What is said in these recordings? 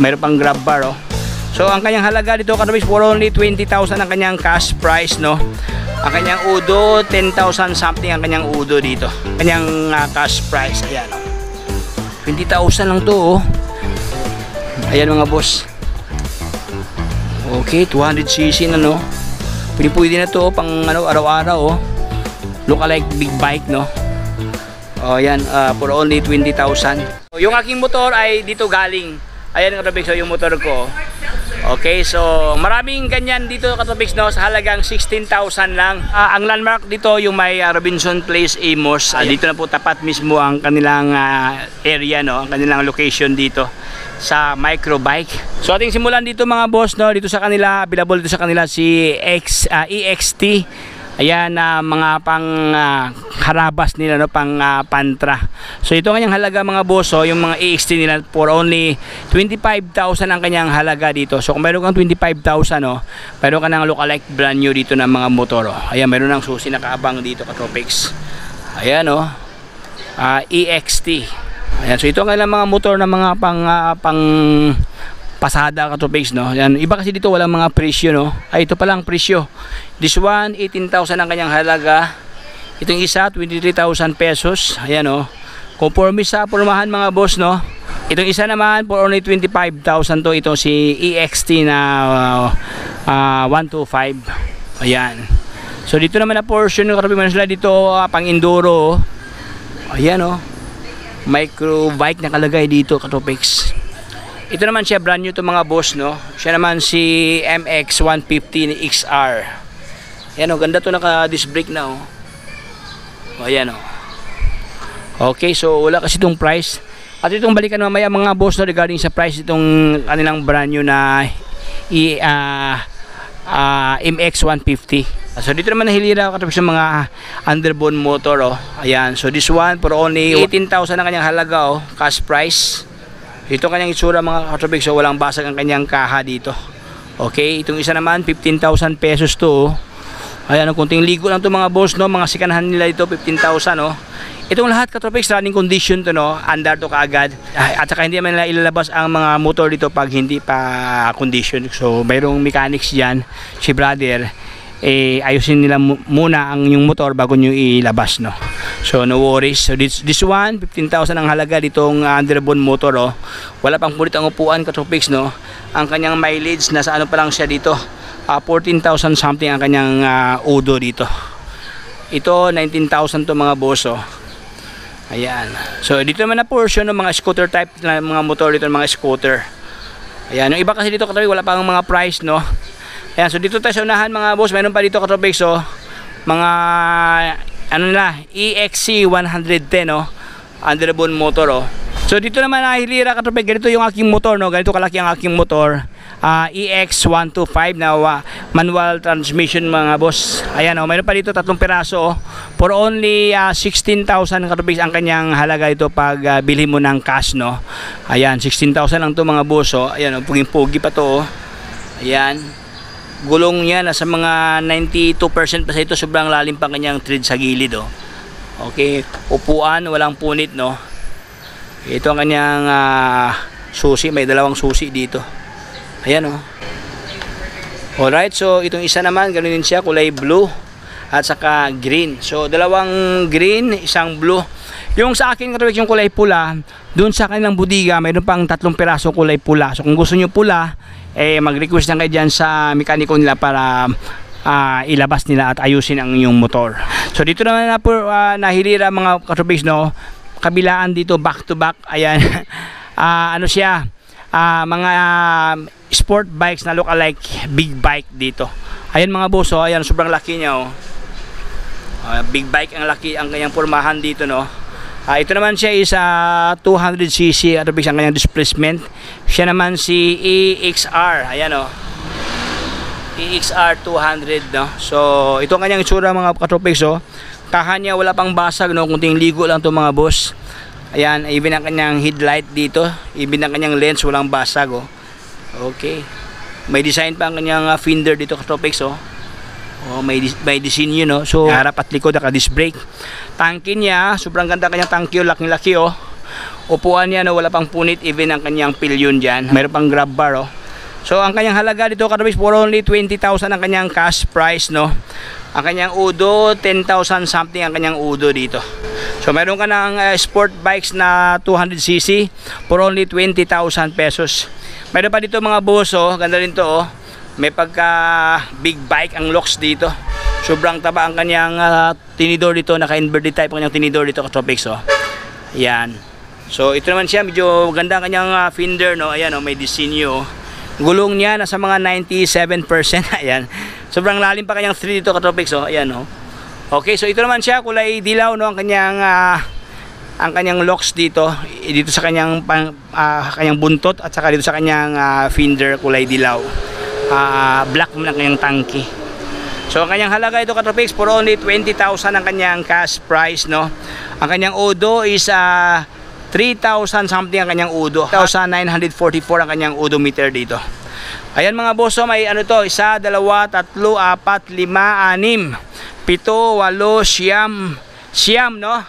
mayroon pang grab bar, oh. So ang kanyang halaga dito katropics for only 20,000 ang kanyang cash price, no. Ang kanyang udo 10,000 something ang kanyang udo dito. Kanyang cash price, ayan, oh. 20,000 lang to, oh. Ayan mga boss. Okay, 200cc na, no. Pwede na to, oh, pang ano, araw-araw, oh. Look like big bike, no. Oh, ayan, for only 20,000. So, yung aking motor ay dito galing. Ayan katropics, so yung motor ko. Okay, so maraming ganyan dito katropics, no, sa halagang 16,000 lang. Ang landmark dito yung may Robinson Place Amos. Dito na po tapat mismo ang kanilang area, no, ang kanilang location dito sa microbike. So ating simulan dito mga boss, no, dito sa kanila, available dito sa kanila si EXT. Ayan, mga pang harabas nila, no, pang pantra. So ito kanyang halaga mga boss, oh, yung mga EXT nila for only 25,000 ang kanyang halaga dito. So kung meron kang 25,000, no, meron ka ng lookalike brand new dito ng mga motor, oh. Ayan, meron ng susi nakaabang dito katropics. Ayan, oh, EXT. Ayan, so ito ang kanilang mga motor na mga pang pasada katropics, no. Yan, iba kasi dito walang mga presyo, no. Ay, ito pa lang presyo. This one 18,000 ang kanyang halaga. Itong isa 23,000 pesos. Ayan, oh. Conforme sa pormahan mga boss, no. Itong isa naman for only 25,000 to. Ito si EXT na 125. Ayan. So dito naman na portion ng katropics sila dito, pang enduro. Ayan, oh. Micro bike nakalagay dito katropics. Ito naman siya brand new to mga boss, no. Siya naman si MX 150 XR. Ayan, oh, ganda to, naka disc brake na, oh. Ayan, oh. Okay, so wala kasi itong price. At itong balikan mamaya mga boss, no, regarding sa price itong kanilang brand new na MX 150. So dito naman nahilira katapos ng mga underbone motor, oh. Ayan, so this one for only 18,000 ang kanyang halaga, oh, cash price. Ito kanyang itsura mga katropics, so walang basag ang kanyang kaha dito. Okay, itong isa naman 15,000 pesos to, oh. Ayan, kunting ligo lang to mga boss, no. Mga sikanahan nila dito 15,000, no. Itong lahat katropics running condition to, no. Andar to kaagad. At saka hindi naman nila ilalabas ang mga motor dito pag hindi pa condition. So mayroong mechanics diyan, si brother, ayusin nila muna ang yung motor bago nyo ilabas, no. So no worries. So this one 15,000 ang halaga ditong underbone motor, oh. Wala pang pulit ang upuan katropics, no. Ang kanyang mileage nasa ano pa lang siya dito, 14,000 something ang kanyang udo dito. Ito 19,000 to mga boss, oh. Ayan. So dito naman na portion ng mga scooter type na mga motor dito, mga scooter. Ayan, yung iba kasi dito katropics wala pang mga price, no. Ayan, so dito tayo sa unahan mga boss, mayroon pa dito katropics, oh, mga ano nila, EXC 110, no, underbone motor, oh. So dito naman nahilira katropics, ganito yung aking motor, no, ganito kalaki ang aking motor, EX 125 na manual transmission mga boss. Ayan, oh, mayroon pa dito 3 piraso, oh, for only 16,000 katropics ang kanyang halaga ito pag bilhin mo ng cash, no. Ayan, 16,000 lang to mga boss, oh. Ayan, oh, puging-pugi pa to, oh. Ayan, gulong niya nasa mga 92% pa sa ito, sobrang lalim pa kanyang tread sa gilid, oh. Okay, upuan walang punit, no. Ito ang kanyang susi, may dalawang susi dito. Ayan, oh. Alright, so itong isa naman ganoon din siya, kulay blue at saka green. So dalawang green, isang blue. Yung sa akin katropics yung kulay pula, doon sa kanilang budiga mayroon pang 3 piraso kulay pula. So kung gusto niyo pula, mag-request lang kayo dyan sa mekaniko nila para ilabas nila at ayusin ang inyong motor. So dito naman na po nahilira mga katropics, no, kabilaan dito back to back. Ayan, ano siya, mga sport bikes na look alike big bike dito. Ayan mga boss, oh, ayan, sobrang laki niya, oh. Big bike ang laki ang kanyang pormahan dito, no. Ito naman siya is 200cc at ang kanyang displacement. Siya naman si EXR. Ayan, oh, EXR 200, no. So ito ang kanyang itsura mga katropics, oh. Kaha niya wala pang basag, no, kunting ligo lang to mga boss. Ayan, even ang kanyang headlight dito, even ang kanyang lens walang basag, oh. Okay, may design pa ang kanyang fender dito katropics, oh. Oh, may design yun, no. So harap at likod naka disc brake. Tangke niya sobrang ganda kanyang tangke, oh, laki-laki, oh. Upuan niya, no, wala pang punit, even ang kanyang pillion dyan. Mayroon pang grab bar, oh. So ang kanyang halaga dito katubis for only 20,000 ang kanyang cash price, no. Ang kanyang udo 10,000 something ang kanyang udo dito. So meron ka ng sport bikes na 200cc for only 20,000 pesos. Meron pa dito mga boss, oh, ganda rin to, oh. May pagka big bike ang locks dito. Sobrang taba ang kanyang tinidor dito, naka-inverted type ang kanyang tinidor dito katropics, oh. Yan. So ito naman siya, medyo ganda ang kanyang fender, no. Ayan, oh, may disenyo, oh. Gulong niya nasa mga 97%. Ayan. Sobrang lalim pa kanyang 3 dito katropics, oh. Ayan, oh. Okay, so ito naman siya, kulay dilaw, no, ang kanyang locks dito sa kanyang kanyang buntot at saka dito sa kanyang fender, kulay dilaw. Black mo ng kanyang tangke. So ang kanyang halaga ito katropics for only 20,000 ang kanyang cash price, no. Ang kanyang odo is 3,000 something ang kanyang udo. 1,944 ang kanyang odometer dito. Ayan mga boss, so may ano to, 1, 2, 3, 4, 5, 6, 7, 8, 9, siyam, no?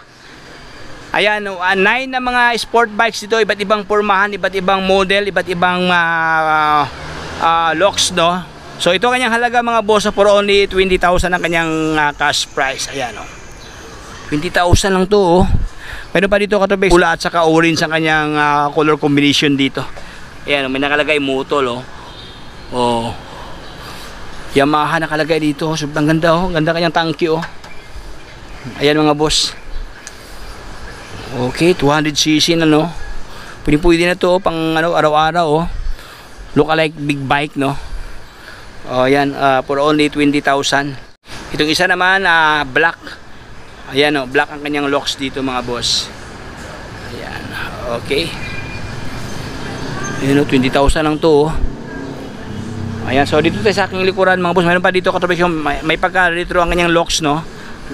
Ayan, 9 na mga sport bikes dito, iba't ibang pormahan, iba't ibang model, iba't ibang locks, no? So ito kanyang halaga mga boss, for only 20,000 ang kanyang cash price. Ayan, oh. 20,000 lang to, oh. Meron pa dito katubig pula at saka orange ang kanyang color combination dito. Ayan, may nakalagay motol, oh. Oh. Yamaha nakalagay dito. Sobrang ganda, oh. Ganda kanyang tangke, oh. Ayan mga boss. Okay, 200cc na, no. Pwede na to, oh, pang ano, araw-araw, oh. Look alike big bike, no. Oh, ayan, for only 20,000. Itong isa naman, black. Ayan, oh, black ang kanyang locks dito mga boss. Ayan, okay. Ayan, oh, 20,000 lang to, oh. Ayan, so dito tayo sa aking likuran mga boss. Mayroon pa dito katubig yung may pagka-retro ang kanyang locks, no.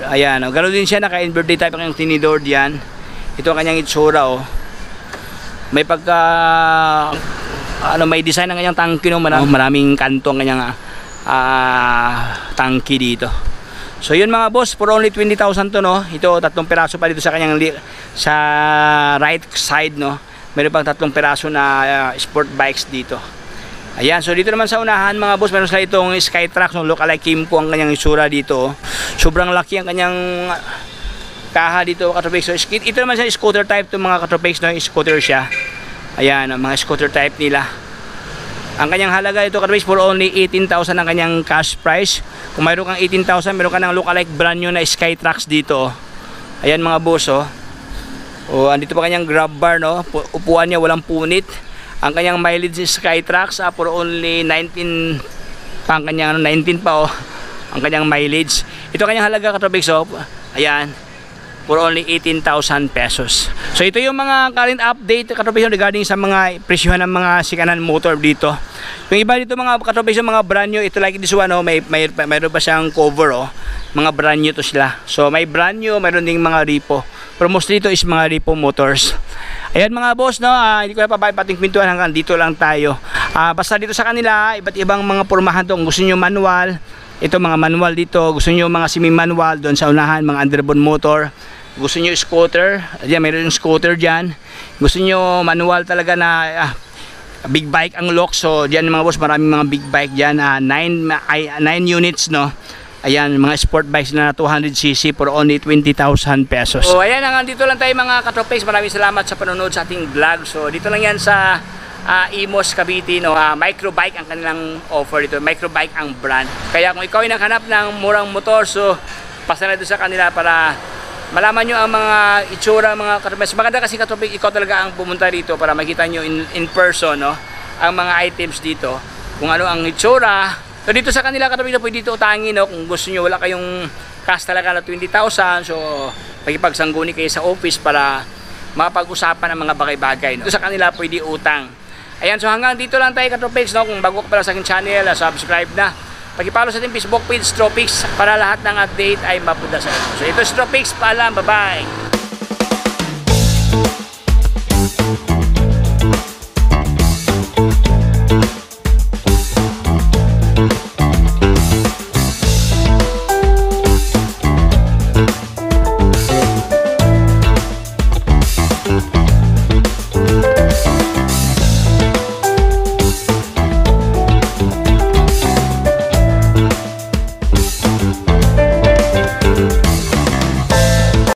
Ayan, oh, ganoon din siya, naka-inverted type ang kanyang tinidor diyan. Ito ang kanyang itsura, oh. May pagka may design ang kanyang tangke, no. Maraming kanto ang kanyang tangke dito. So yun mga boss, for only 20,000 to, no. Ito, 3 piraso pa dito sa kanyang sa right side, no. Meron pang 3 piraso na sport bikes dito. Ayan, so dito naman sa unahan mga boss, meron sila itong Skytrax, no, look alike Kimco ang kanyang isura dito, oh. Sobrang laki ang kanyang kaha dito katropics. So ito naman sa scooter type to mga katropics, no, scooter siya. Ayan, mga scooter type nila. Ang kanyang halaga ito katropics for only 18,000 ang kanyang cash price. Kung mayroon kang 18,000, meron ka ng look alike brand new na Skytrax dito, oh. Ayan mga boss, oh. Oh, andito pa kanyang grab bar, no. Upuan niya walang punit. Ang kanyang mileage is Skytrax for only 19 ang kanyang 19 pa, oh. Ang kanyang mileage. Ito kanyang halaga katropics, oh. Ayan, for only 18,000 pesos. So ito yung mga current update katropics regarding sa mga presyohan ng mga sikanan motor dito. Yung iba dito mga katropics, yung mga brand new, ito like this one, oh, mayroon pa siyang cover, oh. Mga brand new to sila. So may brand new, mayroon ding mga repo. Pero mostly ito is mga repo motors. Ayan mga boss, no, hindi ko na pating kwentuhan, hanggang dito lang tayo. Basta dito sa kanila, iba't ibang mga pormahan to. Kung gusto nyo manual, ito mga manual dito. Gusto nyo mga semi-manual, doon sa unahan, mga underbone motor. Gusto nyo scooter, ayan, mayroon yung scooter dyan. Gusto nyo manual talaga na big bike ang lock, so dyan mga boss, maraming mga big bike dyan. 9 units, no. Ayan, mga sport bikes na 200cc for only 20,000 pesos. So ayan, hanggang dito lang tayo mga katropics. Maraming salamat sa panonood sa ating vlog. So dito lang yan sa Imos Cavite, no. Microbike ang kanilang offer dito. Microbike ang brand. Kaya kung ikaw ay naghanap ng murang motor, so pasa na doon sa kanila para malaman nyo ang mga itsura, mga katropics. Maganda kasi katropics, ikaw talaga ang pumunta dito para makita nyo in person, no, ang mga items dito, kung ano ang itsura. So dito sa kanila katropics, pwede dito utangin, no, kung gusto nyo, wala kayong cash talaga na 20,000, so pagipagsangguni kayo sa office para mapag-usapan ng mga bagay-bagay, no. Dito sa kanila pwede utang. Ayan, so hanggang dito lang tayo katropics, no. Kung bago ka pala sa aking channel, subscribe na. Pag-follow sa ating Facebook page, Stropix, para lahat ng update ay mapunta sa inyo. So ito Stropix, paalam, bye-bye!